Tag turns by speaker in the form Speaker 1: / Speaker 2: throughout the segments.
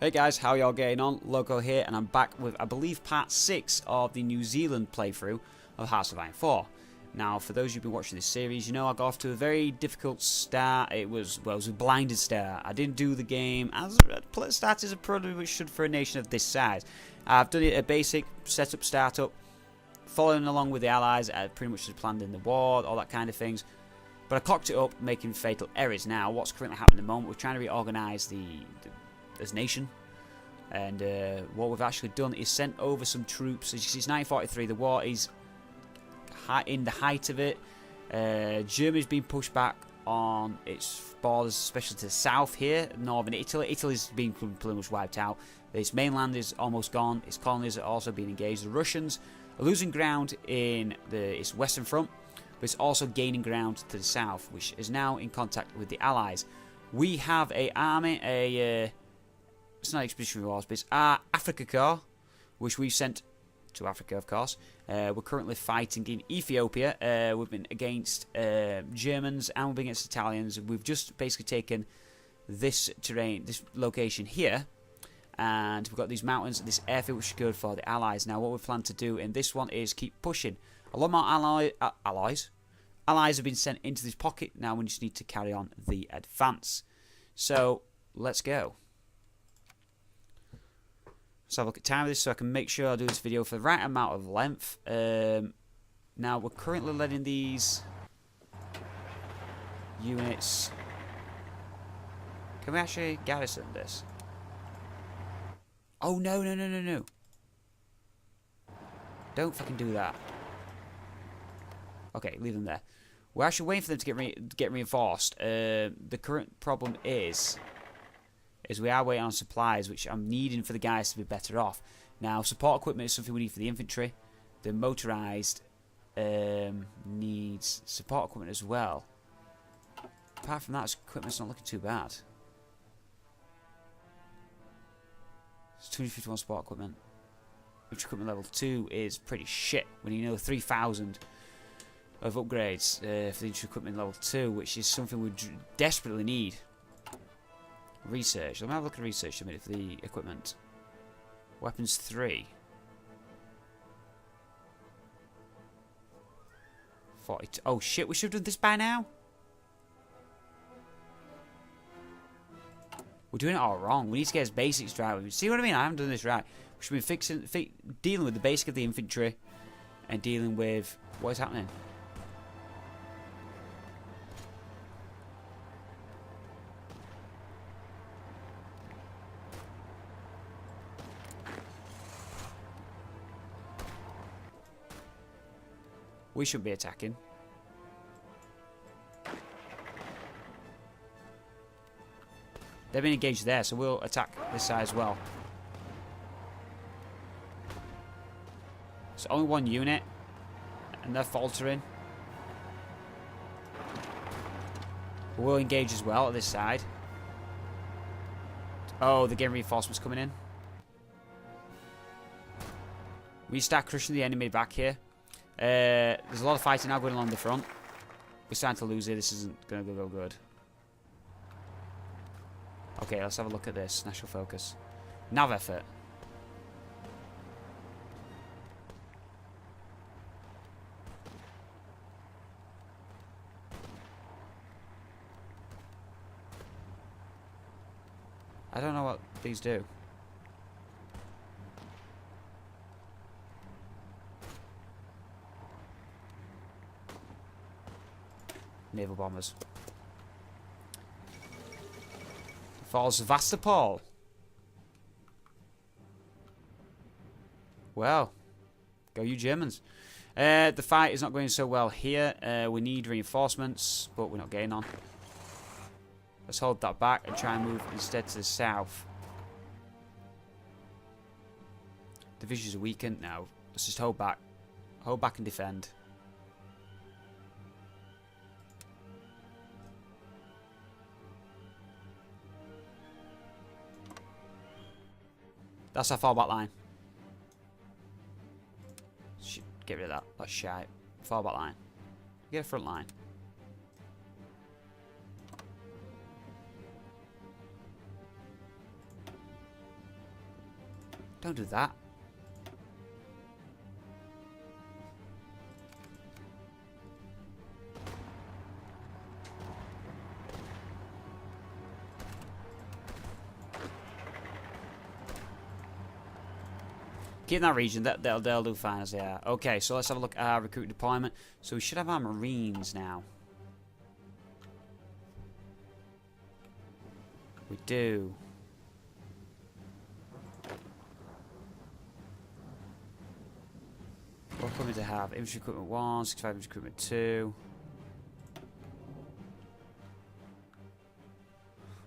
Speaker 1: Hey guys, how y'all getting on? Loco here, and I'm back with, I believe, part 6 of the New Zealand playthrough of Hearts of Iron 4. Now, for those who've been watching this series, you know I got off to a very difficult start. It was a blinded start. I didn't do the game as a start as a probably should for a nation of this size. I've done it a basic setup, startup, following along with the allies, pretty much as planned in the war, all that kind of things. But I cocked it up, making fatal errors. Now, what's currently happening at the moment, we're trying to reorganise this nation. And what we've actually done is sent over some troops. As you see, it's 1943. The war is in the height of it. Germany's been pushed back on its borders, especially to the south here, northern Italy. Italy's been pretty much wiped out. Its mainland is almost gone. Its colonies are also being engaged. The Russians are losing ground in its western front, but it's also gaining ground to the south, which is now in contact with the Allies. We have an army, it's not Expeditionary Wars, but it's our Africa Corps, which we've sent to Africa, of course. We're currently fighting in Ethiopia. We've been against Germans and we've been against Italians. We've just basically taken this terrain, this location here, and we've got these mountains, this airfield, which is good for the Allies. Now, what we plan to do in this one is keep pushing. A lot more allies have been sent into this pocket. Now we just need to carry on the advance. So, let's go. Let's have a look at time of this so I can make sure I do this video for the right amount of length. Now, we're currently letting these units... Can we actually garrison this? Oh, no. Don't fucking do that. Okay, leave them there. We're actually waiting for them to get reinforced. The current problem is we are waiting on supplies, which I'm needing for the guys to be better off. Now, support equipment is something we need for the infantry. The motorised needs support equipment as well. Apart from that, equipment's not looking too bad. It's 251 support equipment. Which equipment level 2 is pretty shit when you know 3,000 of upgrades for the infantry equipment level 2, which is something we desperately need. Research. Let me have a look at research a minute for the equipment. Weapons 3. 42. Oh shit, we should have done this by now. We're doing it all wrong. We need to get his basics right. See what I mean? I haven't done this right. We should be dealing with the basic of the infantry and dealing with what is happening. We should be attacking. They've been engaged there, so we'll attack this side as well. It's only one unit, and they're faltering. We'll engage as well at this side. Oh, they're getting reinforcements coming in. We start crushing the enemy back here. There's a lot of fighting now going along the front. We're starting to lose here. This isn't going to go good. Okay, let's have a look at this. National focus. Nav effort. I don't know what these do. Naval bombers. Falls Sevastopol. Well, go you Germans. The fight is not going so well here. We need reinforcements, but we're not getting on. Let's hold that back and try and move instead to the south. Divisions are weakened now. Let's just hold back. Hold back and defend. That's our far back line. Get rid of that. That's shite. Far back line. Get a front line. Don't do that. Keep in that region, they'll do fine as they are. Okay, so let's have a look at our recruit deployment. So we should have our Marines now. We do. What equipment to have? Infantry equipment 1, 65 infantry equipment 2.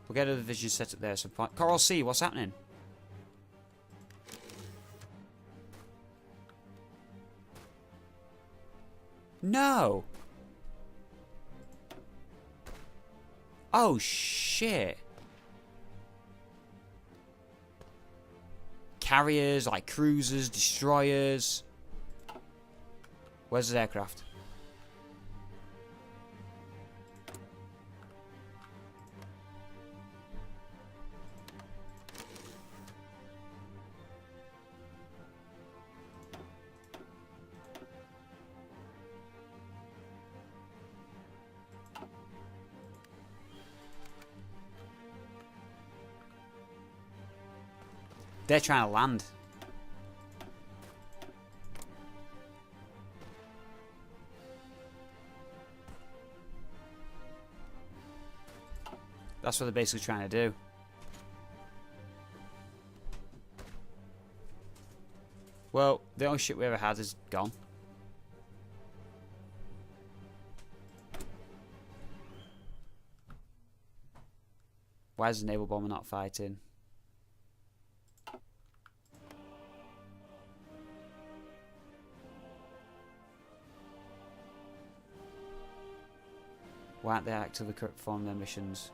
Speaker 1: We'll get a division set up there. So Coral Sea, what's happening? No! Oh, shit. Carriers, like cruisers, destroyers. Where's the aircraft? They're trying to land. That's what they're basically trying to do. Well, the only ship we ever had is gone. Why is the naval bomber not fighting? Why aren't they actively performing their missions?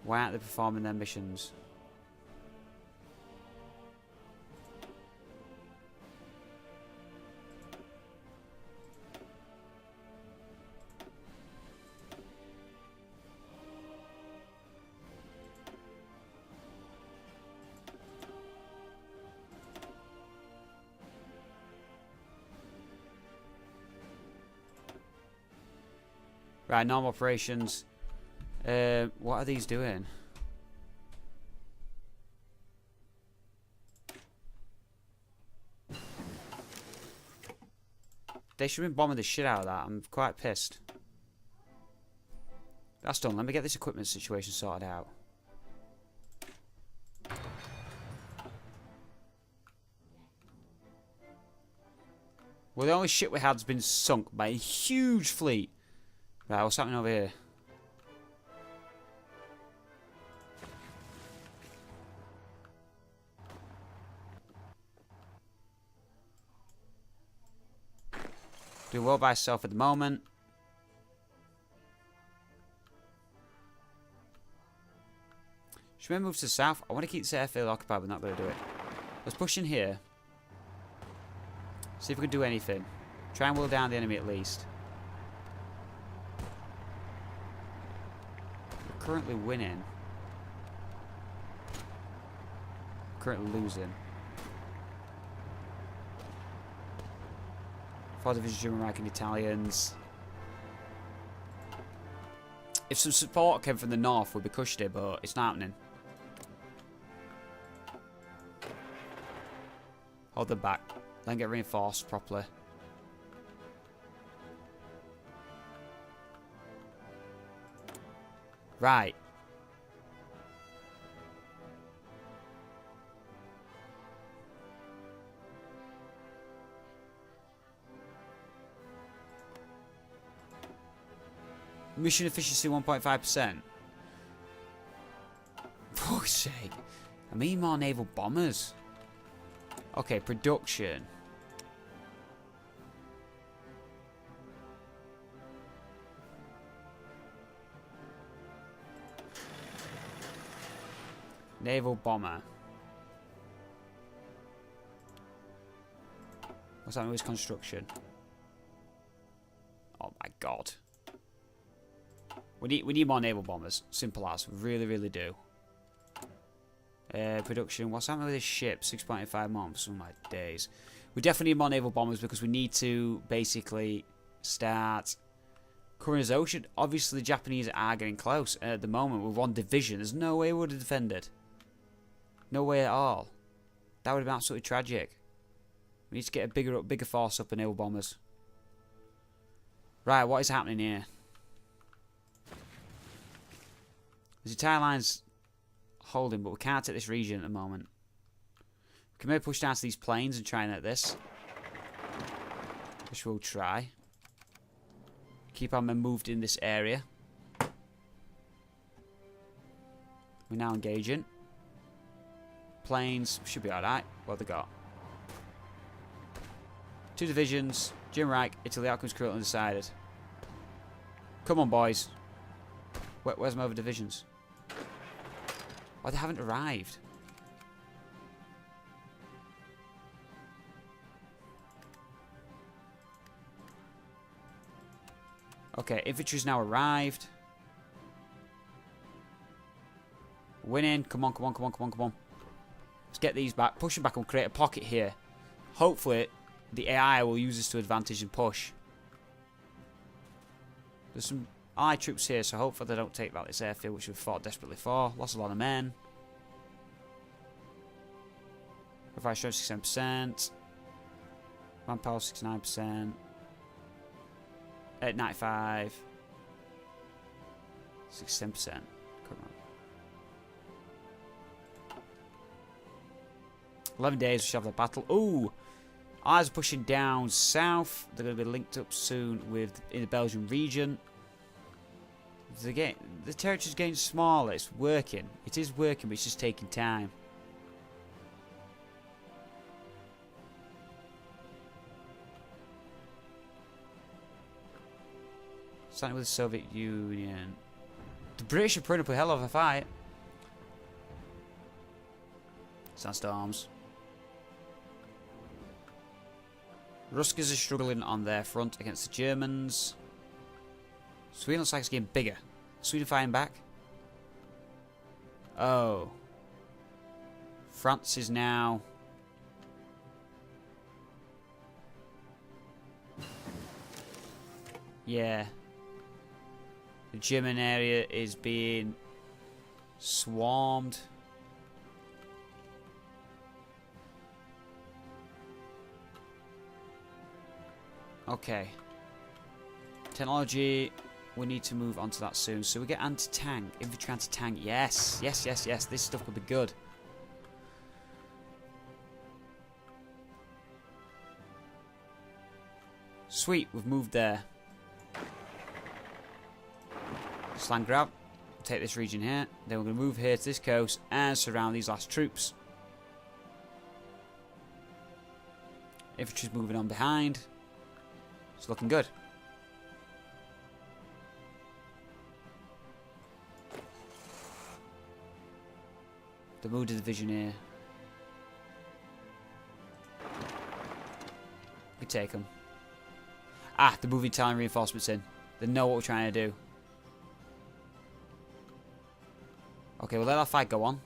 Speaker 1: Why aren't they performing their missions? Right, normal operations. What are these doing? They should have been bombing the shit out of that. I'm quite pissed. That's done. Let me get this equipment situation sorted out. Well, the only ship we had has been sunk by a huge fleet. Right, what's happening over here? Doing well by itself at the moment. Should we move to the south? I want to keep this airfield occupied, but not going to do it. Let's push in here. See if we can do anything. Try and whittle down the enemy at least. We're currently winning. Currently losing. 4th Division German American Italians. If some support came from the north, we'd be crushed it, but it's not happening. Hold them back. Let them get reinforced properly. Right. Mission efficiency 1.5%. For fuck's sake. I mean more naval bombers. Okay, production. Naval bomber. What's that with his construction? Oh my god. We need more naval bombers. Simple as. We really, really do. Production. What's happening with this ship? 6.85 months. Oh my days. We definitely need more naval bombers because we need to basically start covering his ocean. Obviously, the Japanese are getting close. At the moment, with one division, there's no way we would have defended. No way at all. That would have been absolutely tragic. We need to get a bigger force up in naval bombers. Right, what is happening here? The entire line's holding, but we can't take this region at the moment. We can maybe push down to these plains and try and hit this. Which we'll try. Keep our men moved in this area. We're now engaging. Plains should be alright. What have they got? 2 divisions. Jim Reich, Italy, outcomes currently undecided. Come on, boys. Where's my other divisions? Oh, they haven't arrived. Okay, infantry's now arrived. Winning. Come on, come on, come on, come on, come on. Let's get these back. Push them back and create a pocket here. Hopefully, the AI will use this to advantage and push. There's some Allied troops here, so hopefully they don't take back this airfield, which we've fought desperately for. Lost a lot of men. Revive strength 67%. Manpower 69%. At 95. 67%. Come on. 11 days we should have the battle. Ooh! Allies are pushing down south. They're going to be linked up soon with in the Belgian region. The territory's getting smaller. It's working. It is working, but it's just taking time. Starting with the Soviet Union. The British are putting up a hell of a fight. Sandstorms. Ruskies are struggling on their front against the Germans. Sweden looks like it's getting bigger. Sweden fighting back. Oh. France is now... Yeah. The German area is being swarmed. Okay. Technology, we need to move on to that soon. So we get anti-tank, infantry anti-tank. Yes, yes, yes, yes. This stuff could be good. Sweet, we've moved there. Slang grab. Take this region here. Then we're going to move here to this coast and surround these last troops. Infantry's moving on behind. It's looking good. The moved division here. We take them. Ah, they're moving Italian reinforcements in. They know what we're trying to do. Okay, we'll let that fight go on.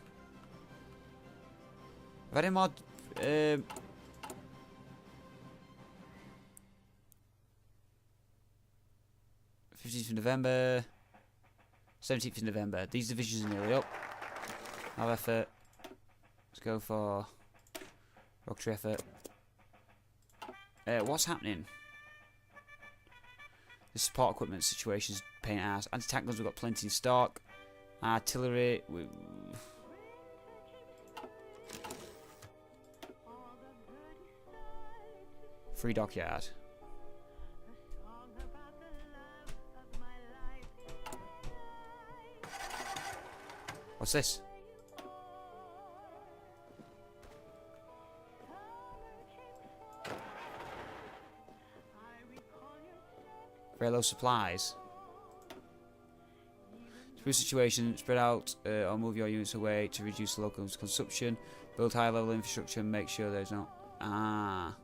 Speaker 1: Have any more... 15th of November. 17th of November. These divisions are nearly up. Have effort. Let's go for... Rocketry effort. What's happening? The support equipment situation's paying ass. Anti-tank guns, we've got plenty in stock. Artillery. Free dockyard. What's this? Very low supplies. Smooth situation, spread out or move your units away to reduce the local consumption. Build high level infrastructure and make sure there's no... Ah.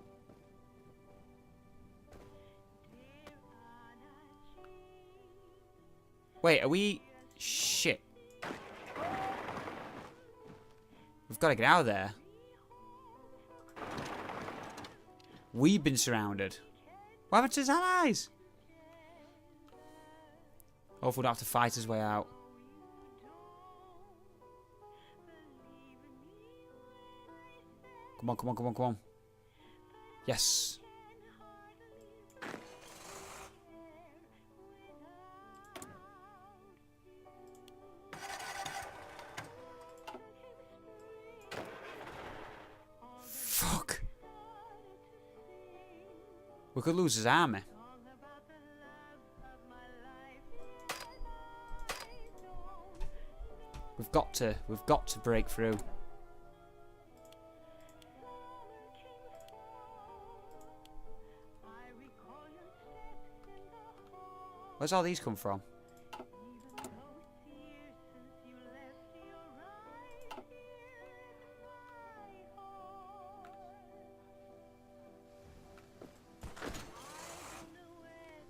Speaker 1: Wait, are we... Shit. We've got to get out of there. We've been surrounded. What happened to his allies? Hopefully we don't have to fight his way out. Come on, come on, come on, come on. Yes. Fuck. We could lose his army. We've got to break through. Where's all these come from?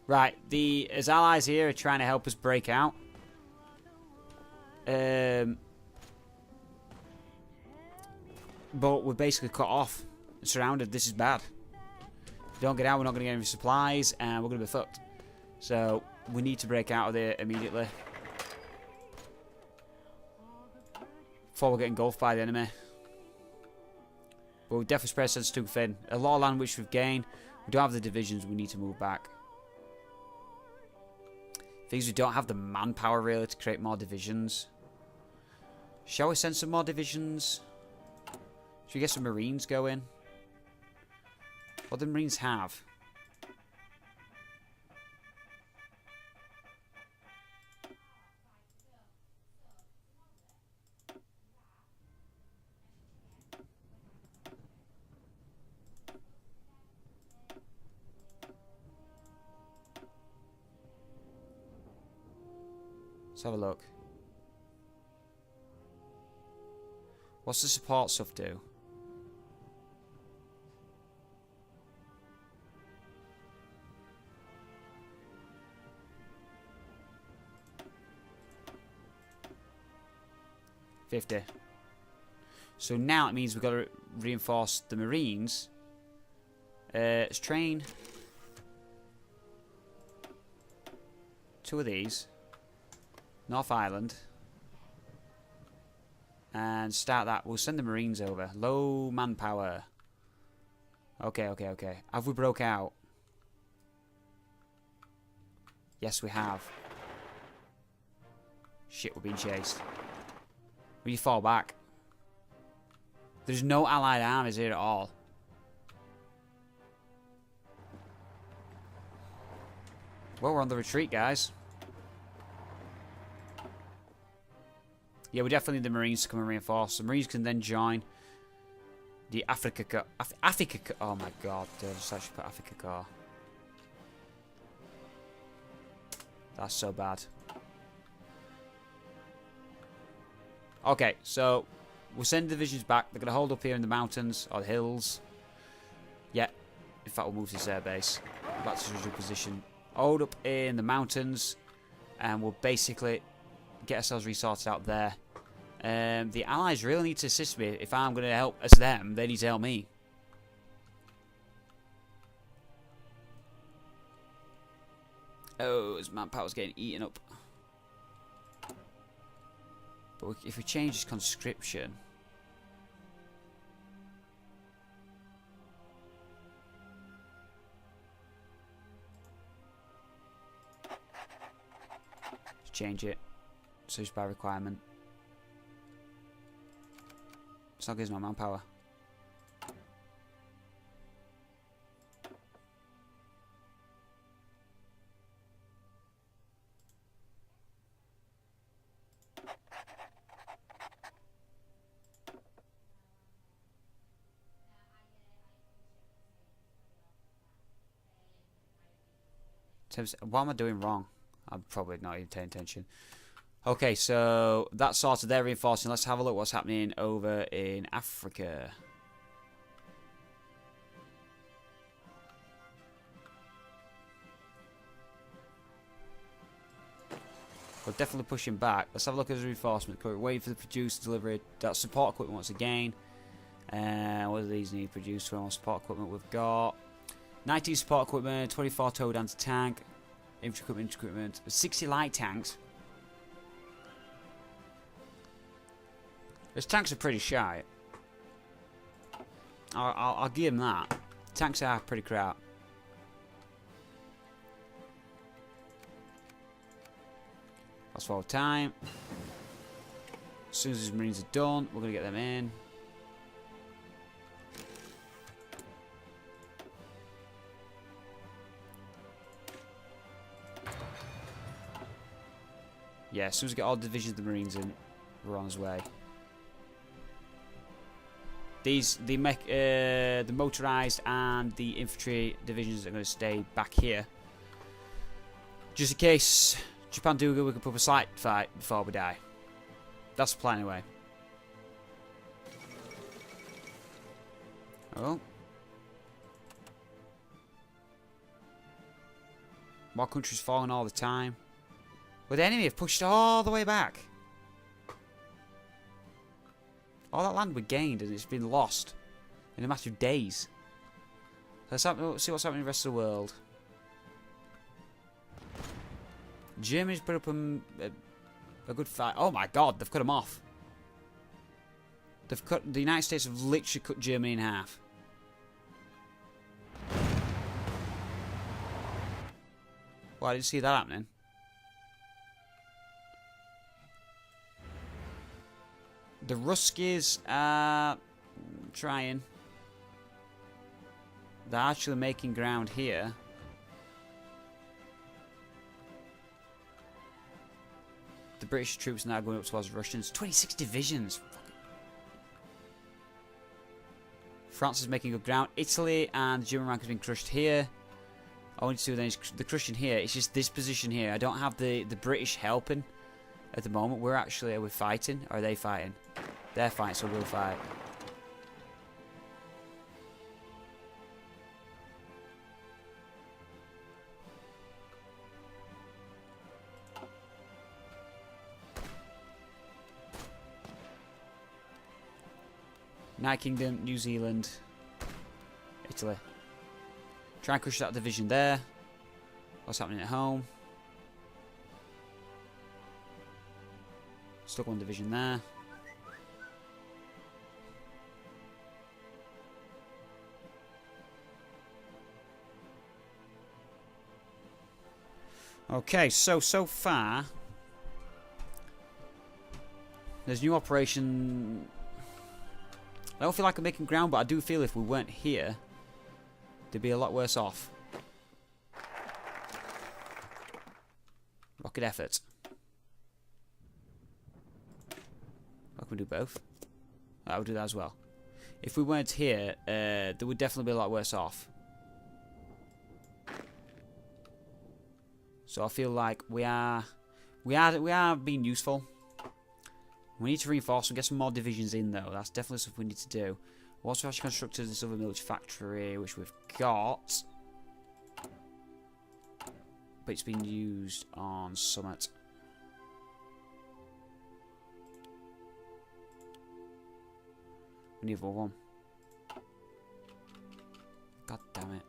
Speaker 1: Right, his allies here are trying to help us break out. But we're basically cut off, surrounded. This is bad. If we don't get out, we're not going to get any supplies, and we're going to be fucked. So we need to break out of there immediately before we get engulfed by the enemy. But we've definitely spread sense too thin. A lot of land which we've gained. We don't have the divisions. We need to move back. Things we don't have the manpower really to create more divisions. Shall we send some more divisions? Should we get some Marines going? What do the Marines have? Let's have a look. What's the support stuff do? $50. So now it means we've got to reinforce the Marines. Let's train 2 of these. North Island. And start that. We'll send the Marines over. Low manpower. Okay, okay, okay. Have we broke out? Yes, we have. Shit, we're being chased. We fall back. There's no allied armies here at all. Well, we're on the retreat, guys. Yeah, we definitely need the Marines to come and reinforce. The Marines can then join the Africa Corps. Oh my god, dude, I just actually put Africa Corps. That's so bad. Okay, so we'll send divisions back. They're going to hold up here in the mountains or the hills. Yeah, in fact, we'll move to this air base. Back to the original position. Hold up in the mountains, and we'll basically get ourselves resorted out there. The allies really need to assist me. If I'm going to help as them, they need to help me. Oh, his manpower's getting eaten up. But if we change his conscription... Let's change it. Search by requirement. It's not giving us no manpower. What am I doing wrong? I'm probably not even paying attention. Okay, so that's sorted. They're reinforcing. Let's have a look what's happening over in Africa. We're definitely pushing back. Let's have a look at the reinforcement. Waiting for the produced delivery. That support equipment once again. What do these need? Produced for more support equipment. We've got 19 support equipment, 24 towed anti-tank, infantry equipment, 60 light tanks. Those tanks are pretty shy. I'll give them that. Tanks are pretty crap. Fast forward time. As soon as these marines are done, we're going to get them in. Yeah, as soon as we get all the divisions of the marines in, we're on his way. The motorized and the infantry divisions are going to stay back here. Just in case Japan do good, we can put up a slight fight before we die. That's the plan anyway. Oh. More countries falling all the time. But the enemy have pushed all the way back. All that land we gained and it's been lost in a matter of days. Let's see what's happening in the rest of the world. Germany's put up a good fight. Oh my god, they've cut them off. The United States have literally cut Germany in half. Well, I didn't see that happening. The Ruskies are trying. They're actually making ground here. The British troops are now going up towards the Russians. 26 divisions. France is making good ground. Italy and the German rank has been crushed here. All we need to do then is the crushing here. It's just this position here. I don't have the British helping at the moment. We're fighting. Or are they fighting? They're fighting, so we'll fight. United Kingdom, New Zealand, Italy. Try and crush that division there. What's happening at home? Stuck one division there. Okay, so far there's new operation. I don't feel like I'm making ground, but I do feel if we weren't here, they'd be a lot worse off. Rocket effort. I can do both. I would do that as well. If we weren't here, they would definitely be a lot worse off. So I feel like we are being useful. We need to reinforce and get some more divisions in though. That's definitely something we need to do. We also actually constructed this other military factory, which we've got. But it's been used on Summit. We need one. God damn it.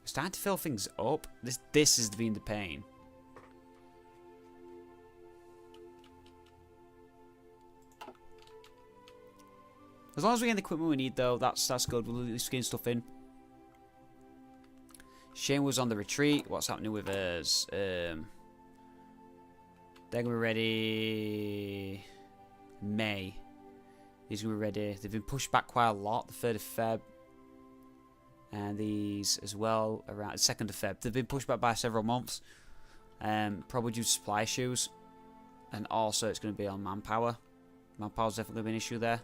Speaker 1: It's starting to fill things up. This has been the pain. As long as we get the equipment we need, though, that's good. We'll at least getting stuff in. Shane was on the retreat. What's happening with us? They're going to be ready May. These will be ready. They've been pushed back quite a lot. The 3rd of Feb. And these as well around the 2nd of Feb. They've been pushed back by several months. Probably due to supply issues. And also it's going to be on manpower. Manpower's definitely going to be an issue there.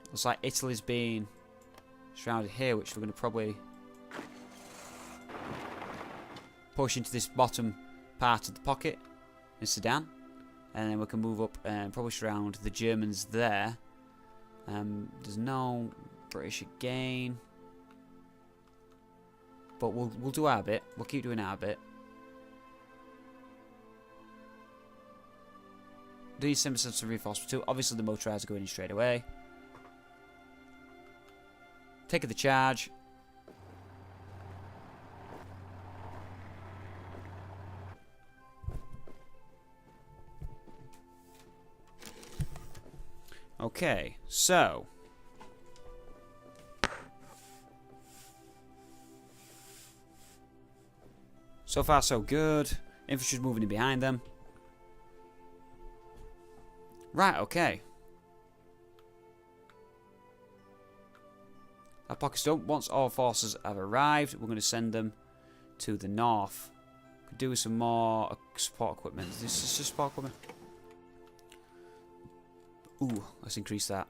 Speaker 1: Looks like Italy's being surrounded here, which we're going to probably push into this bottom part of the pocket in Sudan. And then we can move up and probably surround the Germans there. There's no British again. but we'll do our bit. We'll keep doing our bit. Do you send some reinforcements too? Obviously, the motorized are going in straight away. Take the charge. Okay, so far so good. Infantry's moving in behind them. Right, okay. Our pockets don't. Once all forces have arrived, we're going to send them to the north. Could do with some more support equipment. Is this just support equipment? Ooh, let's increase that.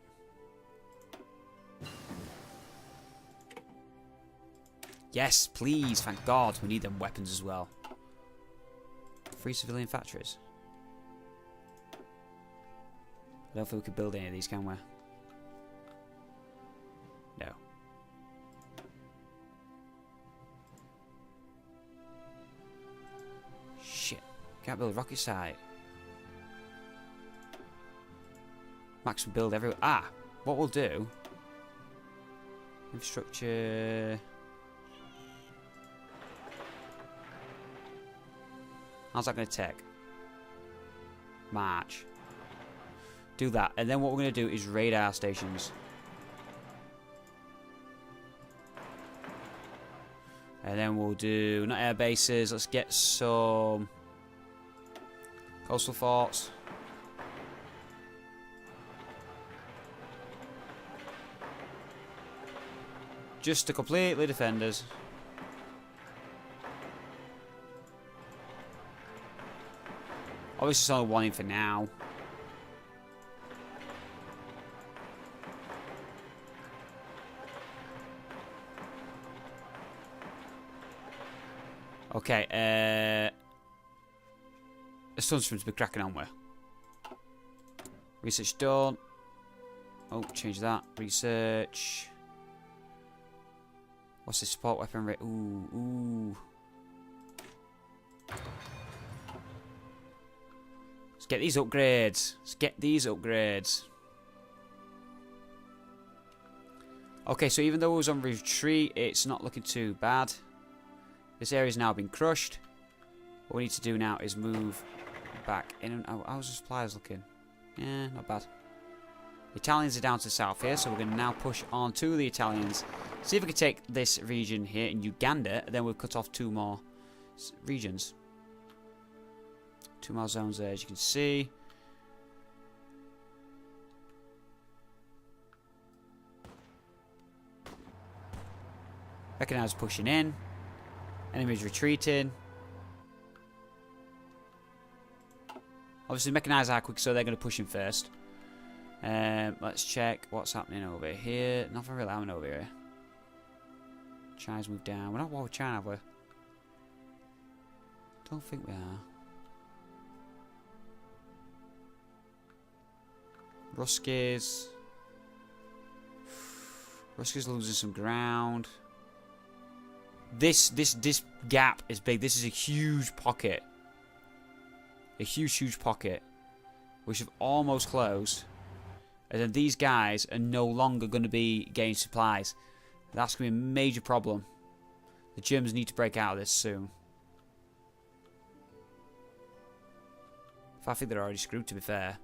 Speaker 1: Yes, please, thank God. We need them weapons as well. Free civilian factories. I don't think we could build any of these, can we? No. Shit. Can't build a rocket site. Maximum build everywhere. Ah! What we'll do... Infrastructure... How's that going to take? March. Do that. And then what we're going to do is radar stations. And then we'll do... Not air bases. Let's get some... coastal forts. Just to completely defend us. Obviously, it's only one in for now. Okay, a sunscreen's been cracking on with. Research done. Oh, change that. Research. What's the support weapon rate? Ooh. Let's get these upgrades. Okay, so even though it was on retreat, it's not looking too bad. This area's now been crushed. What we need to do now is move back in. How's the supplies looking? Yeah, not bad. The Italians are down to the south here, so we're going to now push on to the Italians. See if we can take this region here in Uganda, and then we'll cut off 2 more regions. 2 more zones there, as you can see. Mechanized pushing in. Enemies retreating. Obviously, mechanized are quick, so they're going to push in first. Let's check what's happening over here. Nothing really happening over here. China's moved down. We're not at war with China, have we? Don't think we are. Ruskies losing some ground. This gap is big. This is a huge pocket. A huge pocket. Which have almost closed. And then these guys are no longer going to be getting supplies. That's going to be a major problem. The Germans need to break out of this soon. I think they're already screwed, to be fair.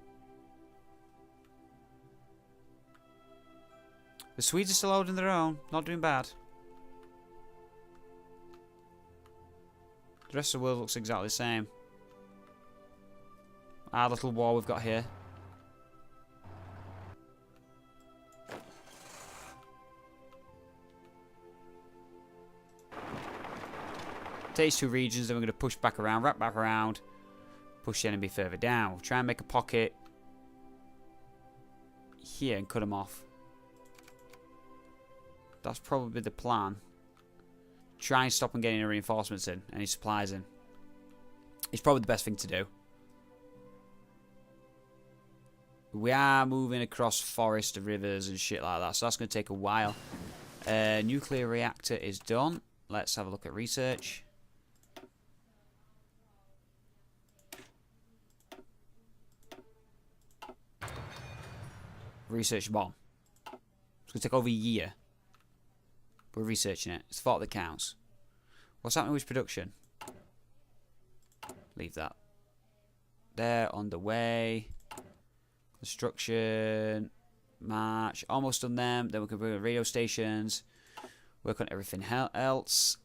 Speaker 1: The Swedes are still holding their own. Not doing bad. The rest of the world looks exactly the same. Our little war we've got here. Takes 2 regions, then we're going to push back around, wrap back around, push the enemy further down. We'll try and make a pocket here and cut them off. That's probably the plan. Try and stop them getting any reinforcements in, any supplies in. It's probably the best thing to do. We are moving across forest, rivers and shit like that, so that's going to take a while. Nuclear reactor is done. let's have a look at research. Research bomb. It's going to take over a year. We're researching it. It's the thought that counts. What's happening with production? Leave that. They're on the way. Construction. March. Almost done them. Then we can bring on radio stations. Work on everything else.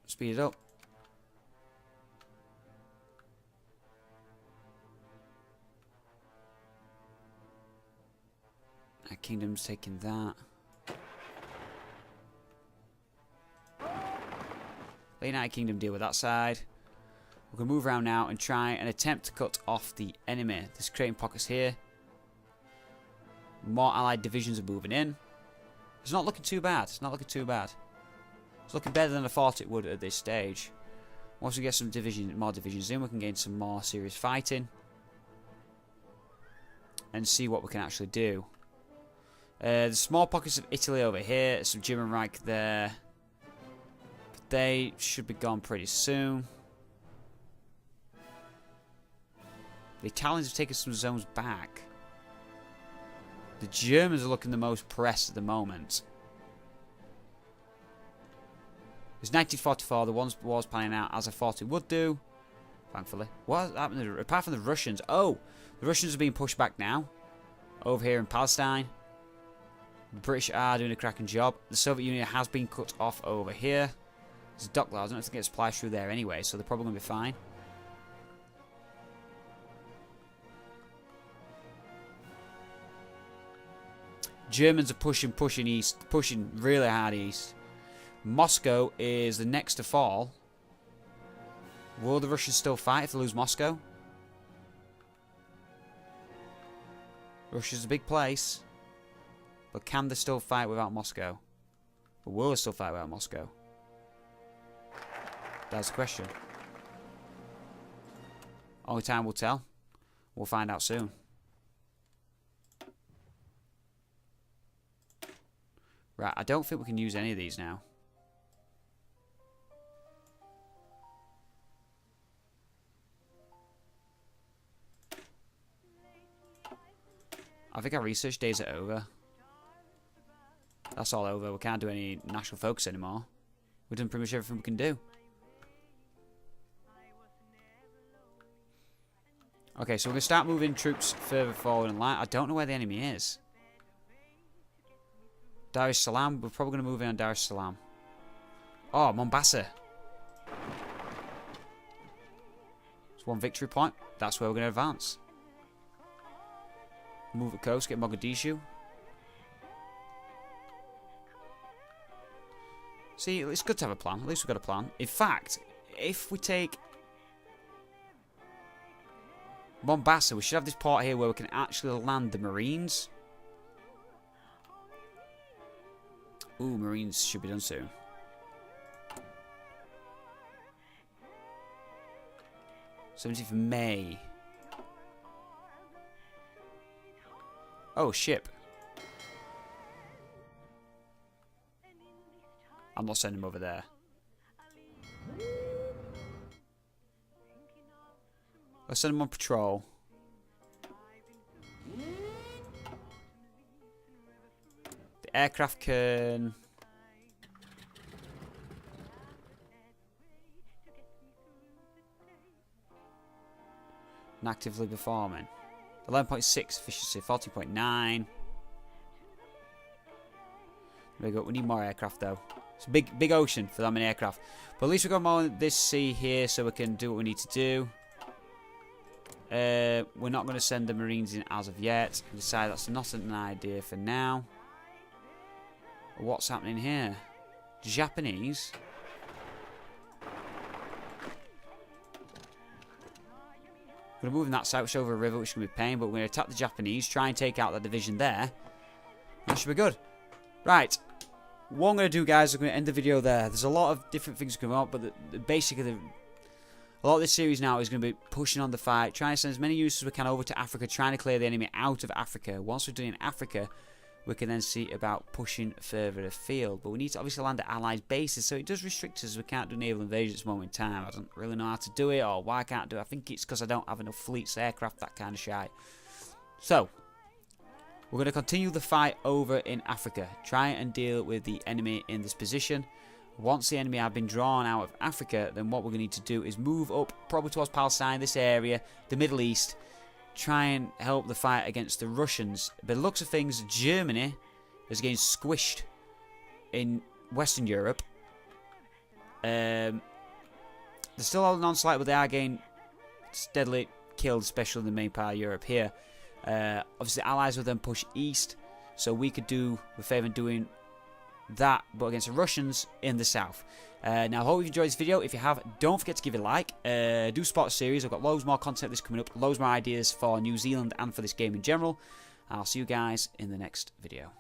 Speaker 1: Speed it up. Our kingdom's taking that. Let the United Kingdom deal with that side. We're going to move around now and try and attempt to cut off the enemy. There's creating pockets here. More allied divisions are moving in. It's not looking too bad. It's not looking too bad. It's looking better than I thought it would at this stage. Once we get some more divisions in, we can gain some more serious fighting. And see what we can actually do. There's small pockets of Italy over here. Some German Reich there. But they should be gone pretty soon. The Italians have taken some zones back. The Germans are looking the most pressed at the moment. It's 1944. The war's planning out as I thought it would do. Thankfully. What happened? Apart from the Russians. Oh! The Russians are being pushed back now. Over here in Palestine. The British are doing a cracking job. The Soviet Union has been cut off over here. There's a dock there. I don't know if they can get supplies through there anyway, so they're probably going to be fine. Germans are pushing east, pushing really hard east. Moscow is the next to fall. Will the Russians still fight if they lose Moscow? Russia's a big place. But can they still fight without Moscow? Or will they still fight without Moscow? That's the question. Only time will tell. We'll find out soon. Right, I don't think we can use any of these now. I think our research days are over. That's all over. We can't do any national focus anymore. We've done pretty much everything we can do. Okay, so we're going to start moving troops further forward in line. I don't know where the enemy is. Dar es Salaam. We're probably going to move in on Dar es Salaam. Oh, Mombasa. It's one victory point. That's where we're going to advance. Move the coast, get Mogadishu. See, it's good to have a plan. At least we've got a plan. In fact, if we take Mombasa, we should have this port here where we can actually land the Marines. Ooh, Marines should be done soon. '17th of May. Oh, ship. I'm not sending him over there. Let's send him on patrol. The aircraft can... actively performing. 11.6 efficiency, 14.9. There we go. We need more aircraft though. It's a big ocean for that many aircraft. But at least we've got more on this sea here so we can do what we need to do. We're not going to send the Marines in as of yet. We decide that's not an idea for now. What's happening here? Japanese. We're going to move in that south over a river, which is going to be pain, but we're going to attack the Japanese, try and take out that division there. That should be good. Right. What I'm going to do, guys, I'm going to end the video there. There's a lot of different things coming up, but basically, a lot of this series now is going to be pushing on the fight, trying to send as many units as we can over to Africa, trying to clear the enemy out of Africa. Once we're done in Africa, we can then see about pushing further afield. But we need to obviously land at allies' bases, so it does restrict us. We can't do naval invasion at this moment in time. I don't really know how to do it, or why I can't do it. I think it's because I don't have enough fleets, aircraft, that kind of shite. So, we're going to continue the fight over in Africa. Try and deal with the enemy in this position. Once the enemy have been drawn out of Africa, then what we're going to need to do is move up, probably towards Palestine, this area, the Middle East. Try and help the fight against the Russians. By the looks of things, Germany is getting squished in Western Europe. They're still holding on slightly, but they are getting steadily killed, especially in the main part of Europe here. Obviously, allies will then push east, so we could do the favour in doing that, but against the Russians in the south. Now, I hope you enjoyed this video. If you have, don't forget to give it a like. Do support the series. I've got loads more content this coming up, loads more ideas for New Zealand and for this game in general. I'll see you guys in the next video.